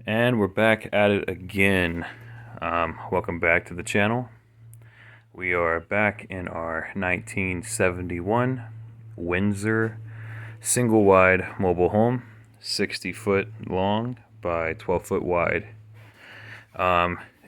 And we're back at it again. Welcome back to the channel. We are back in our 1971 Windsor single wide mobile home, 60 foot long by 12 foot wide.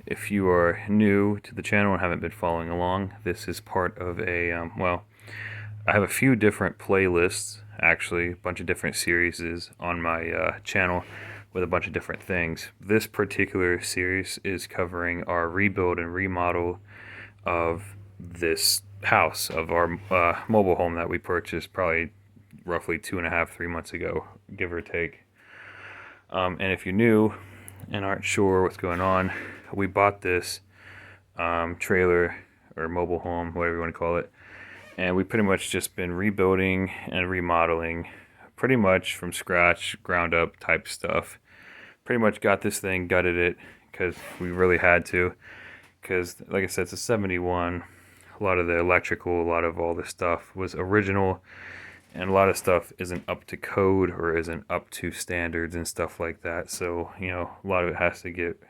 If you are new to the channel and haven't been following along, this is part of a, I have a few different playlists, actually, a bunch of different series on my channel with a bunch of different things. This particular series is covering our rebuild and remodel of this house, of our mobile home that we purchased probably roughly 2.5, 3 months ago, give or take. And if you're new and aren't sure what's going on, we bought this trailer or mobile home, whatever you want to call it, and we pretty much just been rebuilding and remodeling pretty much from scratch, ground up type stuff. Pretty much got this thing, gutted it because we really had to, because like I said, it's a 71. A lot of the electrical, a lot of all this stuff was original, and a lot of stuff isn't up to code or isn't up to standards and stuff like that. So, you know, a lot of it has to get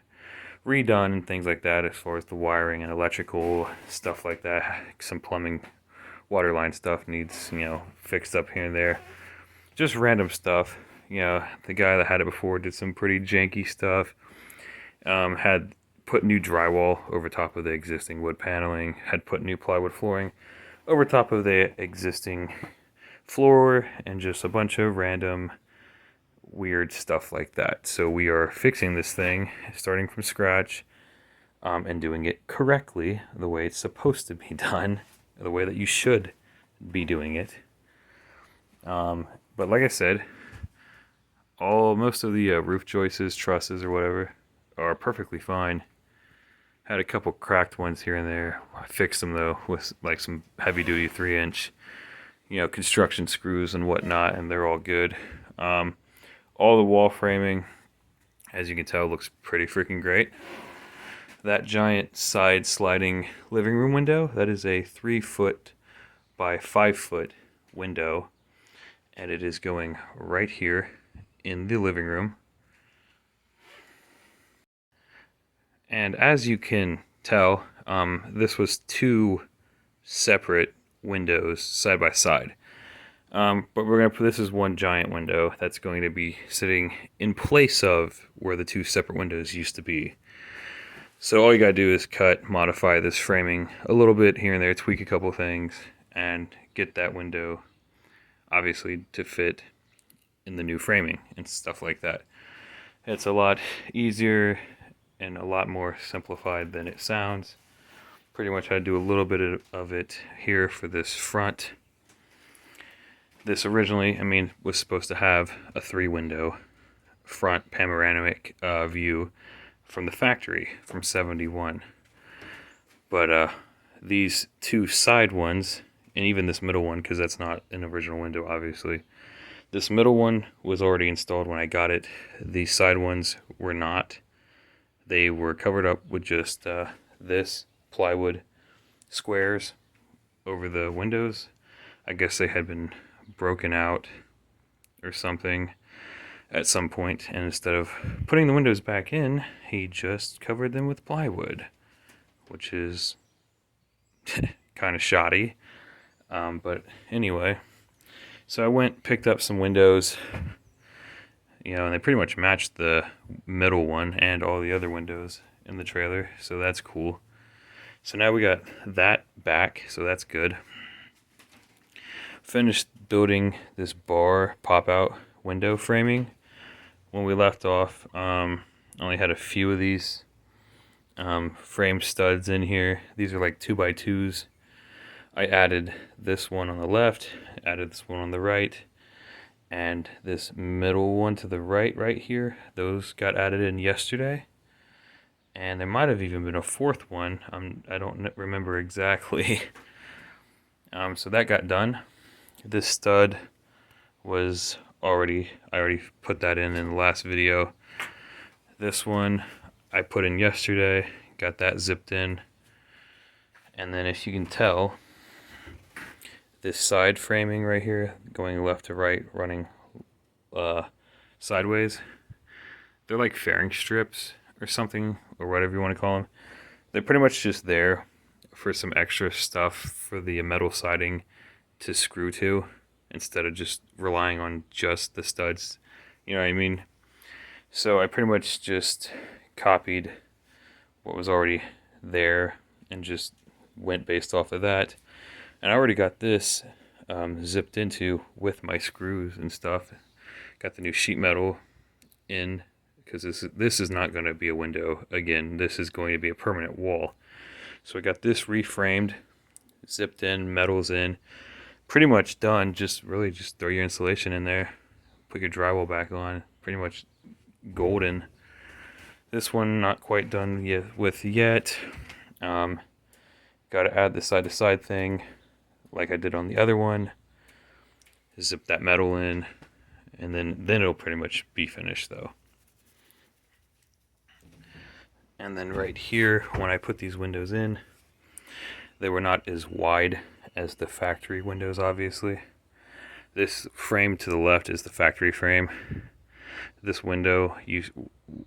redone and things like that, as far as the wiring and electrical stuff like that. Some plumbing, water line stuff needs, fixed up here and there. Just random stuff. The guy that had it before did some pretty janky stuff. Had put new drywall over top of the existing wood paneling. Had put new plywood flooring over top of the existing floor, and just a bunch of random weird stuff like that. So we are fixing this thing, starting from scratch, and doing it correctly, the way it's supposed to be done, the way that you should be doing it. But like I said, most of the roof joists, trusses, or whatever, are perfectly fine. Had a couple cracked ones here and there. I fixed them though with like some heavy duty 3-inch, construction screws and whatnot, and they're all good. All the wall framing, as you can tell, looks pretty freaking great. That giant side sliding living room window, that is a 3 foot by 5 foot window, and it is going right here in the living room. And as you can tell, this was 2 separate windows side by side. But we're going to put this as one giant window that's going to be sitting in place of where the 2 separate windows used to be. So all you got to do is modify this framing a little bit here and there, tweak a couple things, and get that window obviously to fit in the new framing and stuff like that. It's a lot easier and a lot more simplified than it sounds. Pretty much I do a little bit of it here for this front. This originally, was supposed to have a 3-window front panoramic view from the factory from 71. But these 2 side ones, and even this middle one, because that's not an original window, obviously. This middle one was already installed when I got it. These side ones were not. They were covered up with just this plywood squares over the windows. I guess they had been broken out or something at some point, and instead of putting the windows back in, he just covered them with plywood, which is kind of shoddy. But anyway, so I picked up some windows, and they pretty much matched the middle one and all the other windows in the trailer, so that's cool. So now we got that back, so that's good. Finished building this bar pop-out window framing. When we left off, only had a few of these frame studs in here. These are like 2x2s. I added this one on the left, added this one on the right, and this middle one to the right here. Those got added in yesterday. And there might have even been a 4th one. I don't remember exactly. So that got done. This stud was I already put that in the last video. This one I put in yesterday, got that zipped in. And then if you can tell, this side framing right here, going left to right, running sideways, they're like fairing strips or something, or whatever you want to call them. They're pretty much just there for some extra stuff for the metal siding to screw to, instead of just relying on just the studs. You know what I mean? So I pretty much just copied what was already there and just went based off of that. And I already got this zipped into with my screws and stuff. Got the new sheet metal in, because this is not going to be a window again. This is going to be a permanent wall. So I got this reframed, zipped in, metals in, pretty much done. Just really just throw your insulation in there, put your drywall back on. Pretty much golden. This one not quite done yet. Got to add the side to side thing like I did on the other one. Zip that metal in, and then it'll pretty much be finished though. And then right here, when I put these windows in, they were not as wide as the factory windows, obviously. This frame to the left is the factory frame. This window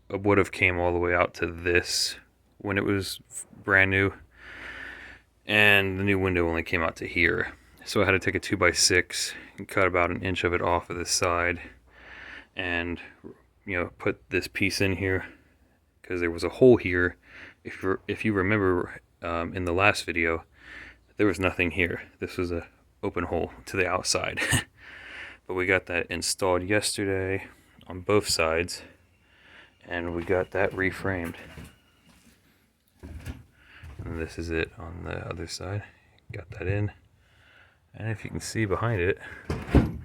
would have came all the way out to this when it was brand new, and the new window only came out to here. So I had to take a 2x6 and cut about an inch of it off of the side, and put this piece in here because there was a hole here. If you remember in the last video, there was nothing here. This was a open hole to the outside. But we got that installed yesterday on both sides, and we got that reframed. And this is it on the other side. Got that in, and if you can see behind it, you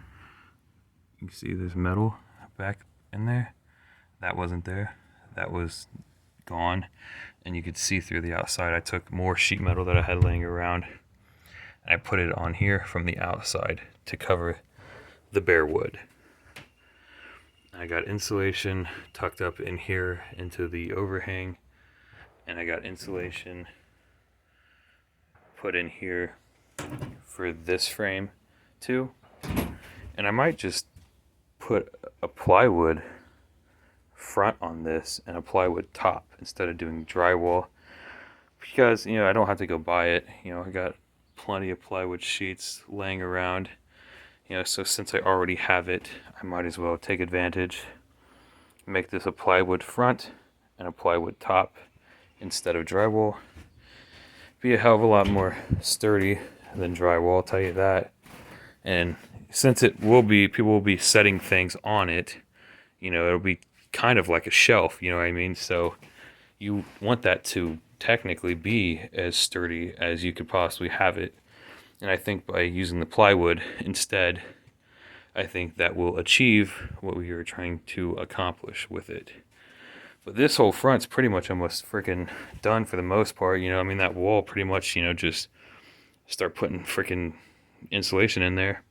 can see there's metal back in there. That wasn't there. That was gone, and you could see through the outside. I took more sheet metal that I had laying around, and I put it on here from the outside to cover the bare wood. I got insulation tucked up in here into the overhang, and I got insulation put in here for this frame too. And I might just put a plywood front on this and a plywood top instead of doing drywall, because I don't have to go buy it. I got plenty of plywood sheets laying around. So since I already have it, I might as well take advantage, make this a plywood front and a plywood top instead of drywall. Be a hell of a lot more sturdy than drywall, I'll tell you that. And since people will be setting things on it, it'll be kind of like a shelf, you know what I mean? So you want that to technically be as sturdy as you could possibly have it. And I think by using the plywood instead, I think that will achieve what we were trying to accomplish with it. But this whole front's pretty much almost freaking done for the most part. That wall pretty much, just start putting freaking insulation in there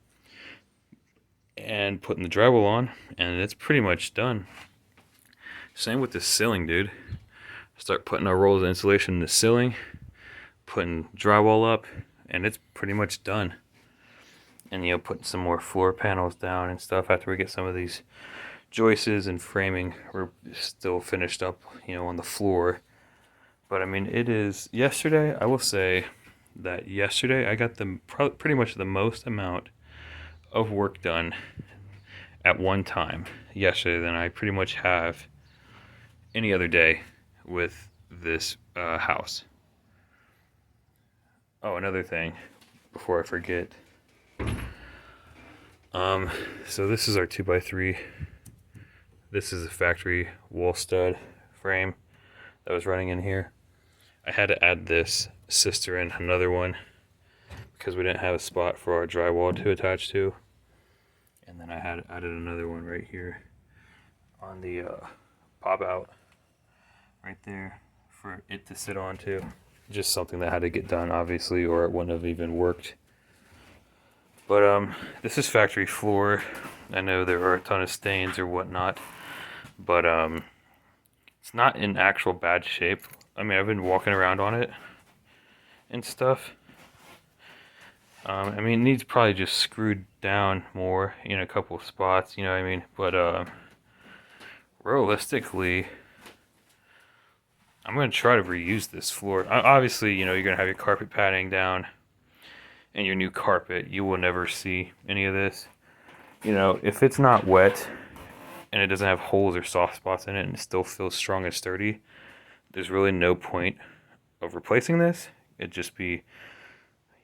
and putting the drywall on, and it's pretty much done. Same with the ceiling, dude. Start putting our rolls of insulation in the ceiling, putting drywall up, and it's pretty much done. And putting some more floor panels down and stuff after we get some of these joists and framing. We're still finished up, on the floor. But it is yesterday. I will say that yesterday I got pretty much the most amount of work done at one time yesterday than I pretty much have any other day with this house. Oh, another thing before I forget. So this is our 2x3. This is a factory wall stud frame that was running in here. I had to add this sister in, another one, because we didn't have a spot for our drywall to attach to. And then I had added another one right here on the pop out right there for it to sit on too. Just something that had to get done, obviously, or it wouldn't have even worked. But this is factory floor. I know there are a ton of stains or whatnot, but it's not in actual bad shape. I've been walking around on it and stuff. It needs probably just screwed down more in a couple of spots, But realistically, I'm going to try to reuse this floor. Obviously, you know, you're going to have your carpet padding down and your new carpet. You will never see any of this. You know, if it's not wet and it doesn't have holes or soft spots in it and it still feels strong and sturdy, there's really no point of replacing this. It'd just be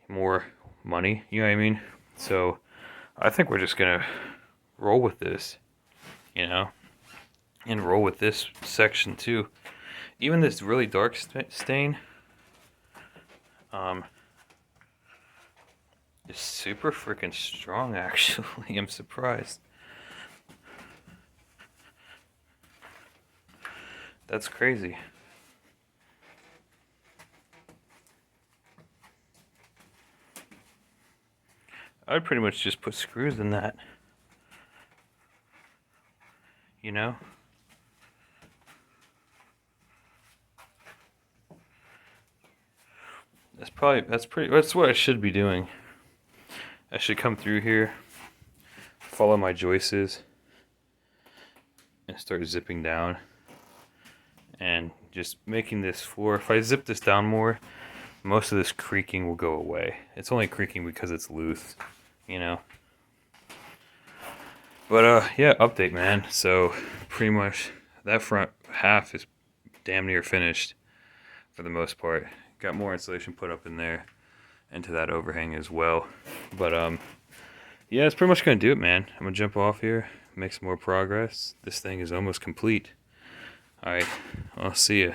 more money, you know what I mean? So I think we're just gonna roll with this, you know, and roll with this section too. Even this really dark stain is super freaking strong, actually. I'm surprised. That's crazy. I'd pretty much just put screws in that. You know? That's what I should be doing. I should come through here, follow my joists, and start zipping down. And just making this floor, if I zip this down more, most of this creaking will go away. It's only creaking because it's loose, you know? But yeah, update, man. So pretty much that front half is damn near finished for the most part. Got more insulation put up in there into that overhang as well. But yeah, it's pretty much gonna do it, man. I'm gonna jump off here, make some more progress. This thing is almost complete. Alright, I'll see ya.